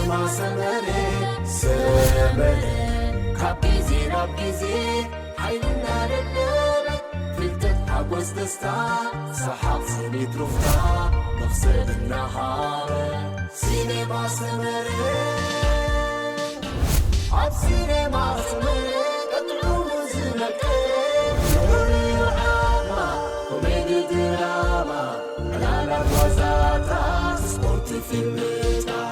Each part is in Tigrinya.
سينما سمري سمري كابيزي رابيزي حيلنا للنبي فلتت حقوز دستا صحاب سنيت رفتا نفسد النهار سينما سمري عب سينما سمري قطعو مزلك كوميدي دراما لا وزاتا سبورت في الميتا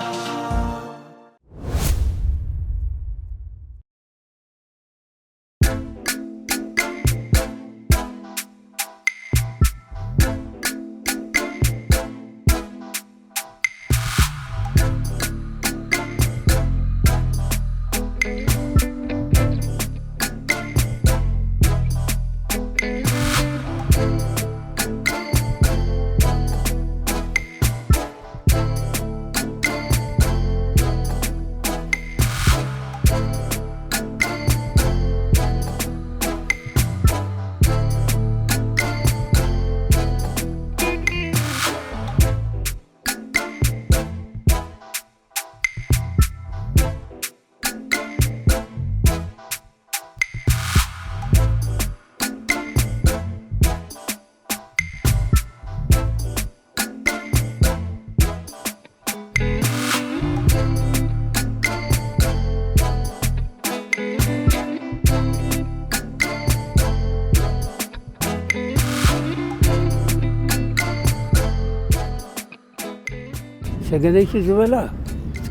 سجنيت زبالة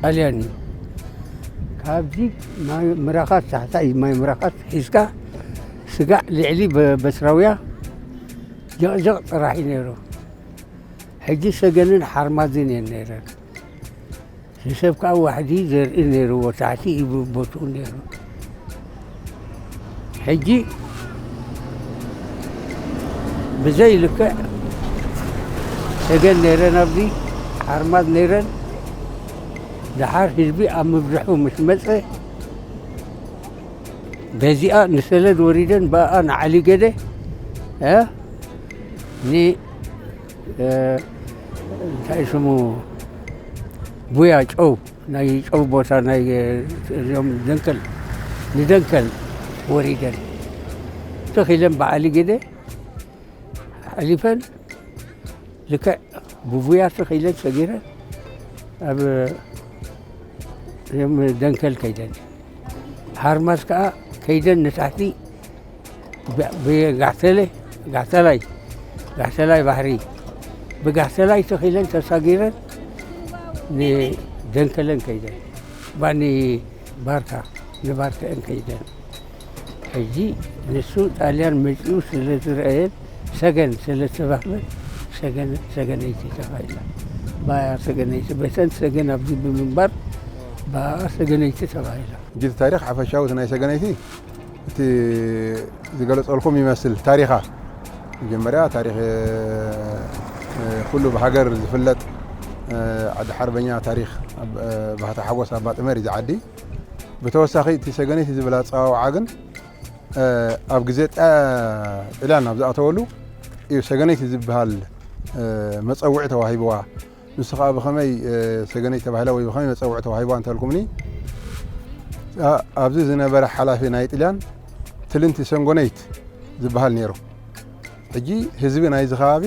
علياني كابدي ما مراقات تحت ما مراقات حسكا سقع لعلي بسراوية جاء راح ينيرو حجي سجنين حرمازين ينيرو سيسبقا واحدي زر ينيرو وتحتي يبوتون ينيرو حجي بزي لك سجن نيران أبدي حرمات نيران دحار حزبي أم بزحو مش مسئ بزيئة نسلد وريدن بقى نعلي كده ني اسمه بويا جو ناي جو بوتا ناي يوم دنكل ندنكل وريدن تخيلن بعلي كده ألفن لك بويا تخيلن صغيرة أب يوم دنكل كيدن هارماس كا كيدن نتاحتي بقعتلي بحري بقعتلي تخيلن تصغيرا ني دنكلن كيدن باني باركا نباركا ان كيدن هيجي نسو طاليان مجيو سلترأيل سجن سلتبحل سجنيتي تفايلا با سجنيتي بسن سجن أبدي بمنبر با سجنيتي تفايلا جيت تاريخ عفشاوت ناي سجنيتي تي زغلص لكم يمثل تاريخا مجمريا تاريخ كله بهاجر زفلت عد حربኛ تاريخ بهتا حوس ابات مري زعدي بتوساخي تي سجنيتي زبلا صاوعا ግን ኣብ ግዜ ኢላና ብዛእተወሉ እዩ ሰገነይቲ ዝበሃል መፀውዒ ተዋሂብዋ ንስኻ ብኸመይ ሰገነይቲ ተባሂላ ወይ ብኸመይ መፀውዒ ተዋሂብዋ እንተልኩምኒ ኣብዚ ዝነበረ ሓላፊ ናይ ጣልያን ትልንቲ ሰንጎነይት ዝበሃል ነይሩ ሕጂ ህዝቢ ናይዚ ከባቢ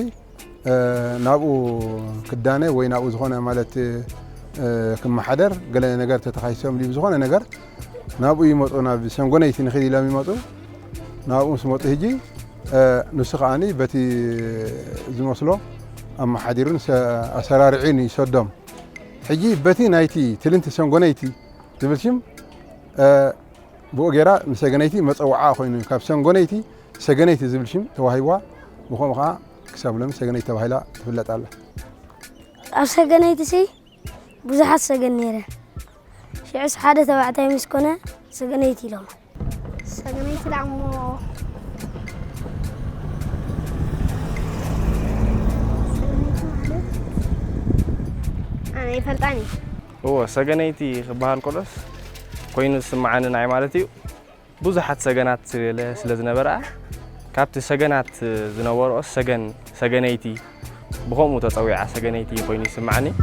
ናብኡ ክዳነ ወይ ናብኡ ዝኾነ ማለት ክመሓደር ገለ ነገር ተተኻይሶም ሊ ዝኾነ ነገር ናብኡ ይመጡ ናብ ሰንጎነይቲ ንኽእል ኢሎም ይመጡ ናብኡ ምስ መጡ ሕጂ ንሱ ከዓኒ በቲ ዝመስሎ ኣመሓዲሩን ኣሰራርዒን ይሰዶም ሕጂ በቲ ናይቲ ትልንቲ ሰንጎነይቲ ዝብል ሽም ብኡ ጌራ ንሰገነይቲ መፀውዓ ኮይኑ ካብ ሰንጎነይቲ ሰገነይቲ ዝብል ሽም ተዋሂብዋ ብኸምኡ ከዓ ክሳብ ሎሚ ሰገነይቲ ተባሂላ ትፍለጥ ኣላ ኣብ ሰገነይቲ ሲ ብዙሓት ሰገን ነይረን ሽዑስ ሓደ ተባዕታይ ምስ ኮነ ሰገነይቲ ኢሎም ሰገነይቲ ላዕሞ أنا يفلتاني هو سجنيتي خبال كلس كوين سمعنا ناي مالتي بوزحت سجنات سلزنا برا كابت سجنات زنوار سجنيتي بقوم متطوعة سجنيتي كوين سمعني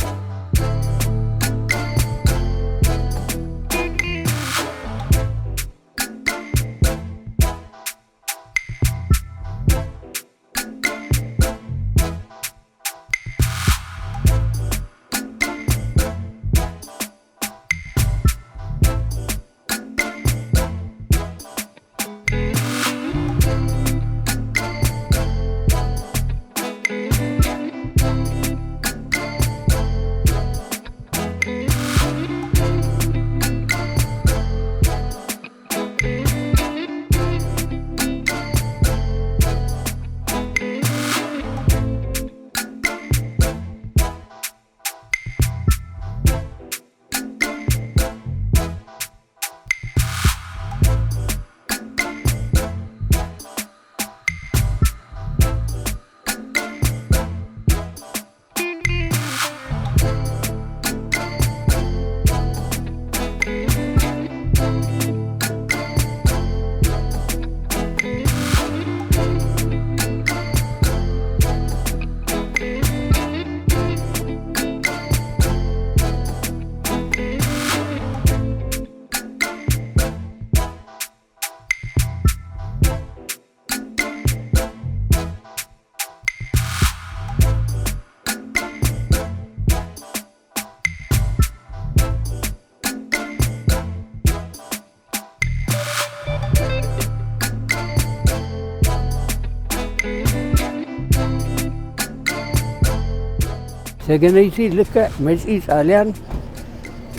ሰገነይቲ ልክዕ መፅኢ ጣልያን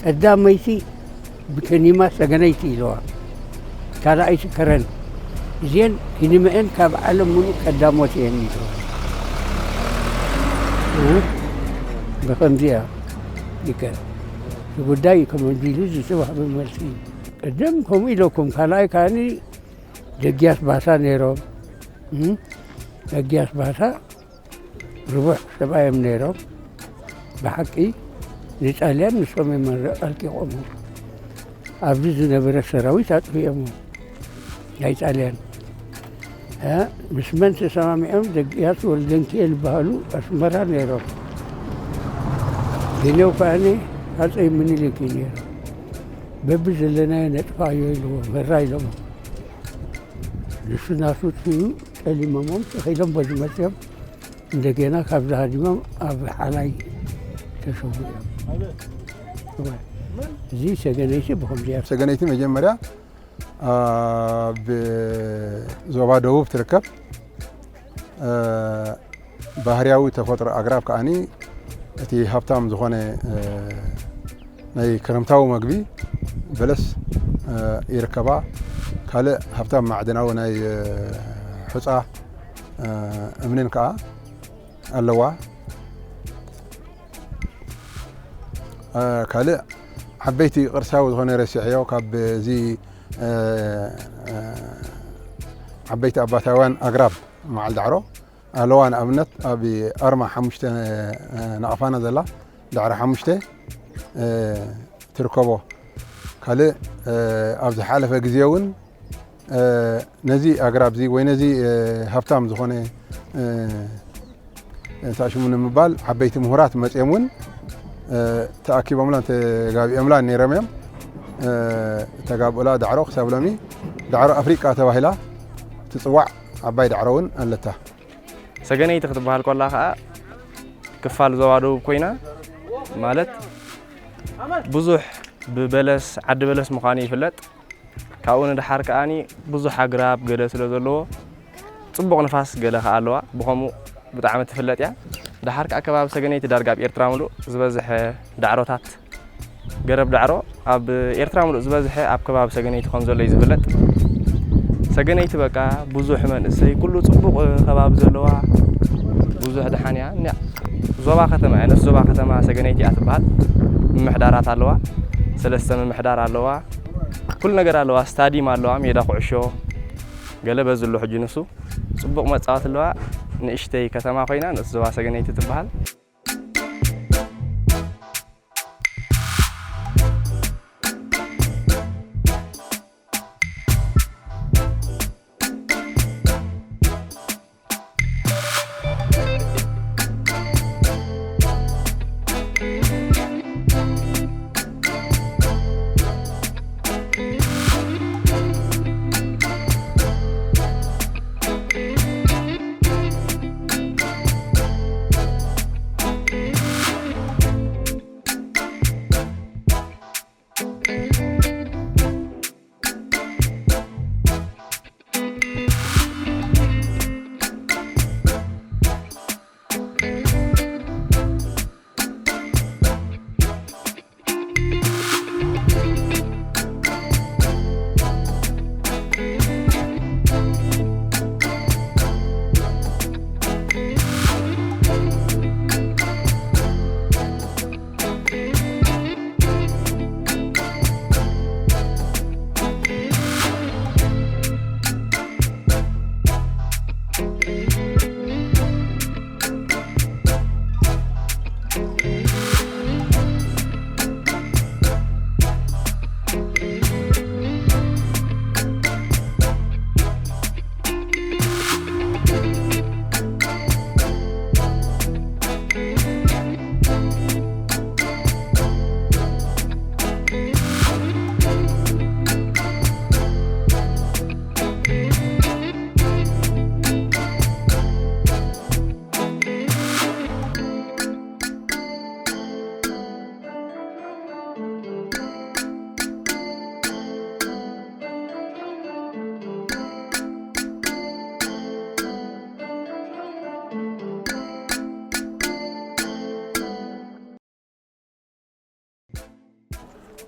ቀዳመይቲ ብከኒማ ሰገነይቲ ኢለዋ ካልኣይቲ ከረን እዚአን ክኒመአን ካብ ዓለም ሙሉእ ቀዳሞት እየን ኢለዋ بخمزيها يكن يقولي كم يجلس يسوى بالمرسي قدمكم إلكم كلاي كاني دقياس باسا نيرو دقياس باسا ربع سبايم نيرو بحقي نتعلم نسوي من الكي قومو أبرز نبرة السراوي تاتفيمو يتعلم بس من تسامعهم دقياس والدنكي البهالو أسمرا نيرو دينيو كاني هذا من اللي كينير ببز لنا نتفع يلو مراي لهم لسنا سوتي كلمة مم خيلهم بجمتهم دقينا قبل هديهم أب حناي تشوفهم زي سجنيتي بهم زيار سجنيتي مجمرة بزوبا دوب تركب ባህርያዊ ተፈጥሮ ኣግራብ ከዓኒ እቲ ሃብታም ዝኾነ ናይ ክረምታዊ መግቢ በለስ ይርከባ ካልእ ሃብታም ማዕድናዊ ናይ ሕፃ እምንን ከዓ ኣለዋ ካልእ ዓበይቲ ቅርሳዊ ዝኾነ ረሲዕዮ ካብ እዚ ዓበይቲ ኣባታውያን ኣግራብ መዓል ዳዕሮ ኣለዋ ንኣብነት ኣብ ኣርማ 5 ነቐፋና ዘላ ዳዕሮ 5 ትርከቦ ካልእ ኣብ ዝሓለፈ ግዜ እውን ነዚ ኣግራብ እዚ ወይ ነዚ ሃብታም ዝኾነ ታሽሙ ንምባል ዓበይቲ ምሁራት መፅኦም እውን ተኣኪቦምላ ተጋቢኦምላ ነይሮም እዮም ተጋብኦላ ዳዕሮ ክሳብ ሎሚ ዳዕሮ ኣፍሪቃ ተባሂላ ትፅዋዕ ዓባይ ዳዕሮ እውን ኣለታ ሰገነይቲ ክትበሃል ኮላ ከዓ ክፋል ዞባ ደቡብ ኮይና ማለት ብዙሕ ብበለስ ዓዲ በለስ ምዃኑ ይፍለጥ ካብኡ ንድሓር ከዓኒ ብዙሕ ኣግራብ ገለ ስለ ዘለዎ ፅቡቕ ንፋስ ገለ ከዓ ኣለዋ ብኸምኡ ብጣዕሚ ትፍለጥ እያ ድሓር ከዓ ከባቢ ሰገነይቲ ዳርጋ ኣብ ኤርትራ ሙሉእ ዝበዝሐ ዳዕሮታት ገረብ ዳዕሮ ኣብ ኤርትራ ሙሉእ ዝበዝሐ ኣብ ከባቢ ሰገነይቲ ከም ዘሎ እዩ ዝፍለጥ ሰገነይቲ በቃ ብዙሕ መንእሰይ ኩሉ ፅቡቕ ከባቢ ዘለዋ ብዙሕ ድሓን እያ ዞባ ከተማ ነስ ዞባ ከተማ ሰገነይቲ እያ ትበሃል ምምሕዳራት ኣለዋ ሰለስተ ምምሕዳር ኣለዋ ኩሉ ነገር ኣለዋ ስታዲየም ኣለዋ ሜዳ ኩዕሾ ገለ በዝሎ ሕጂ ንሱ ፅቡቕ መፃወት ኣለዋ ንእሽተይ ከተማ ኮይና ነስ ዞባ ሰገነይቲ ትበሃል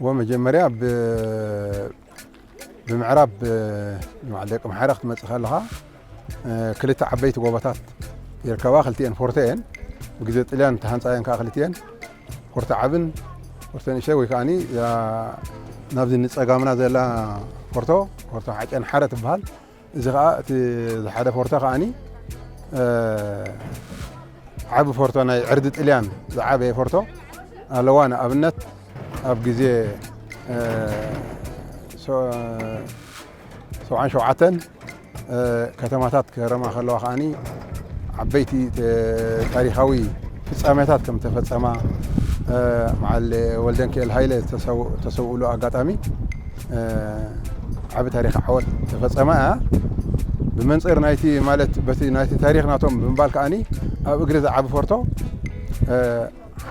ومجمريا بمعراب معلق محرق تمسخ لها كلتا عبيت غوباتات يركبا خلتين فورتين وجزء طليان تهانصاين كاخلتين فورتا عبن فورتين شي وي كاني يا نابز نصغامنا زلا فورتو حقن حرت بحال اذا حدا فورتا كاني عب فورتو ناي عرد طليان زعابه فورتو الوانا ابنت اب غزي سوعان شوعتن ከተማታት ከረማ ከለዋ ኸኣኒ ዓበይቲ ታሪኻዊ ፍጻሜታት ከም ተፈጸማ መዓል ወልደንክኤል ሃይለ ተሰውእሉ ኣጋጣሚ ዓብ ታሪኽ ዓወት ተፈጸማ እያ ብመንጽር ናይቲ ማለት በቲ ናይቲ ታሪኽ ናቶም ብምባል ከኣኒ ኣብ እግሪ ዝዓቢ ፎርቶ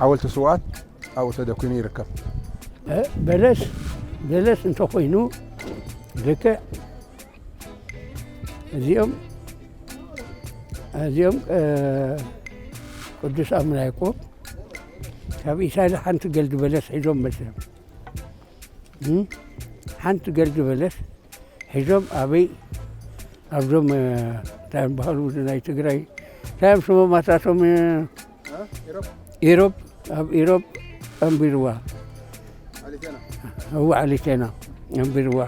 ሓወልቲ ስዋኣት ኣብኡ ተደኪኑ ይርከብ በለስ እንተኾይኑ ልክዕ እዚኦም ቅዱስ አቡነ ያዕቆብ ካብ ኢሳይያስ ሓንቲ ገልዲ በለስ ሒዞም መፅኦም ሓንቲ ገልዲ በለስ ሒዞም ኣበይ ኣብዞም እንታይ ዝበሃሉ ናይ ትግራይ እንታይም ስሞም ኣታቶም ኢሮብ ኣብ ኢሮብ ኣንቢርዋ እዋ ዓሊቴና ኣንቢርዋ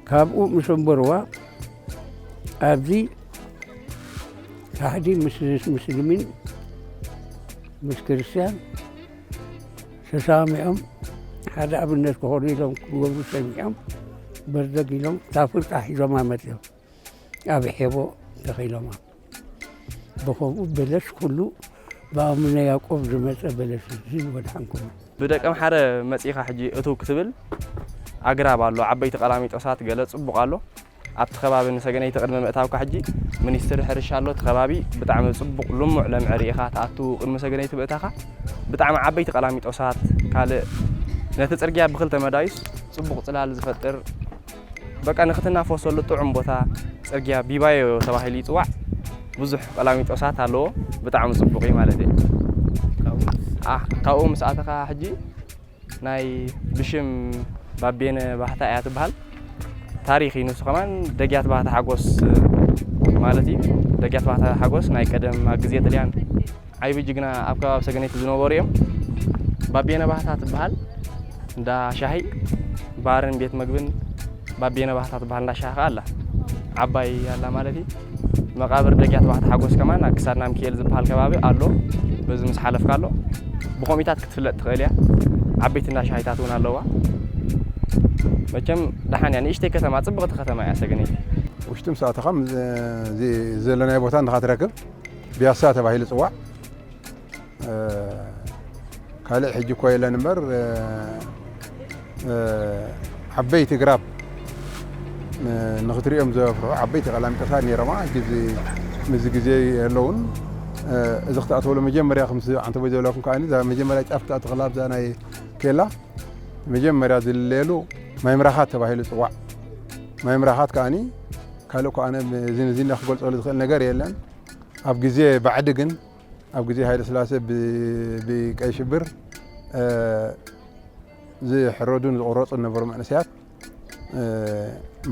ካብኡ ምስ ኣንበርዋ ኣብዚ ካህዲ ምስልሚን ምስ ክርስቲያን ተሳሚዖም ሓደ ኣብነት ክኾኑ ኢሎም ክገብሩ ሰሚዖም በርደግ ኢሎም ታፍርቃ ሒዞማ መፅኦም ኣብ ሔቦ ተኺሎማ ብኸምኡ በለስ ኩሉ ብኣቡነ ያዕቆብ ዝመፀ በለስ እዚ ወድሓንኩም ብደቀም ሓደ መፂኻ ሕጂ እቱው ክትብል ኣግራብ ኣሎ ዓበይቲ ቀላሚጦሳት ገለ ፅቡቕ ኣሎ ኣብቲ ከባቢ ንሰገነይቲ ቅድሚ ምእታውካ ሕጂ ሚኒስትሪ ሕርሻ ኣሎ እቲ ከባቢ ብጣዕሚ ፅቡቕ ልሙዕ ለምዕ ሪኢኻ ተኣቱ ቅድሚ ሰገነይቲ ምእታኻ ብጣዕሚ ዓበይቲ ቀላሚጦሳት ካልእ ነቲ ፅርግያ ብክልተ መዳይስ ፅቡቕ ፅላል ዝፈጥር በቃ ንክትናፈሰሉ ጥዑም ቦታ ፅርግያ ቢባዮ ተባሂሉ ይፅዋዕ ብዙሕ ቀላሚጦሳት ኣለዎ ብጣዕሚ ፅቡቕ እዩ ማለት እዩ ካብኡ ምስ ኣተኻ ሕጂ ናይ ብሽም ባቤነ ባህታ እያ ትበሃል ታሪኽ እዩ ንሱ ከማን ደጊያት ባህታ ሓጎስ ማለት እዩ ደጊያት ባህታ ሓጎስ ናይ ቀደም ኣብ ግዜ ጥልያን ዓብዪ ጅግና ኣብ ከባቢ ሰገነይቲ ዝነበሩ እዮም ባቤነ ባህታ ትበሃል እንዳ ሻሂ ባርን ቤት ምግብን ባቤነ ባህታ ትበሃል እንዳ ሻሂ ኣላ ዓባይ ኣላ ማለት እዩ መቃብር ደጊያት ባህታ ሓጎስ ከማን ኣብ ክሳድና ሚካኤል ዝበሃል ከባቢ ኣሎ በዚ ምስ ሓለፍካ ኣሎ ብኮሚታት ክትፍለጥ ትኽእል እያ ዓበይቲ እንዳ ሻሂታት እውን ኣለዋ መቸም ደሓንያ ንእሽተይ ከተማ ፅብቕቲ ከተማ እያ ሰገነይቲ ውሽጢ ምስ ኣተኻ ዘለናይ ቦታ ንኻትረክብ ቢያሳ ተባሂሉ ፅዋዕ ካልእ ሕጂ እኳ የለን እምበር ዓበይቲ ግራብ ንኽትሪኦም ዘፍርሑ ዓበይቲ ቀላሚጦሳት ነይሮማ ምዚ ግዜ የለውን እዚ ክትኣተወሉ መጀመርያ ከምዚ ዓንተ ቦይ ዘለኩም ከኣኒ እዛ መጀመርያ ጫፍ ክትኣቱ ከላ ብዛ ናይ ኬላ መጀመርያ ዝልለየሉ ማይ ምራኻት ተባሂሉ ፅዋዕ ማይ ምራኻት ከኣኒ ካልእ ከኣነ ዝና ክገልፀሉ ዝኽእል ነገር የለን ኣብ ግዜ ባዕዲ ግን ኣብ ግዜ ሃይለ ስላሴ ብቀይ ሽብር ዝሕረዱን ዝቑረፁን ዝነበሩ መንእሰያት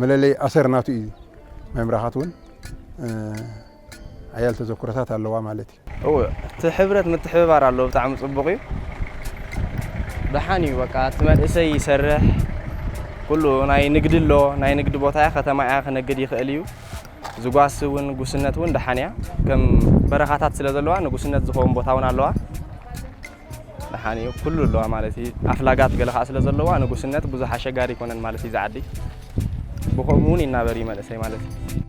መለለይ ኣሰርናቱ እዩ ማይ ምራኻት እውን ዓያል ተዘክሮታት ኣለዋ ማለት እዩ እቲ ሕብረት ምትሕብባር ኣሎ ብጣዕሚ ፅቡቕ እዩ ደሓን እዩ በቃ እቲ መንእሰይ ይሰርሕ ኩሉ ናይ ንግዲ ኣሎ ናይ ንግዲ ቦታ እያ ከተማ እያ ክነግድ ይኽእል እዩ ዝጓስ እውን ጉስነት እውን ደሓን እያ ከም በረኻታት ስለ ዘለዋ ንጉስነት ዝኸውን ቦታ እውን ኣለዋ ደሓን እዩ ኩሉ ኣለዋ ማለት እዩ ኣፍላጋት ገለ ከዓ ስለ ዘለዋ ንጉስነት ብዙሕ ኣሸጋሪ ይኮነን ማለት እዩ ዝዓዲ ብከምኡ እውን ይናበር እዩ መንእሰይ ማለት እዩ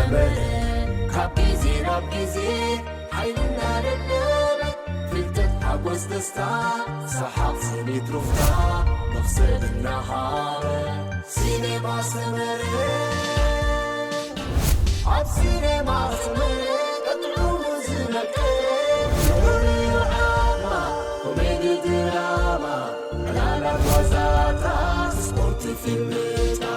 زمن كابيزي رابيزي حيلنا للنبت فلتت حبوز دستا صحاب سنيت رفتا نفصل النهار سينما سمرين عب سينما سمرين اطلعوا مزنك نوري وعاما كوميدي دراما لا لا وزاتا سبورت في الميتا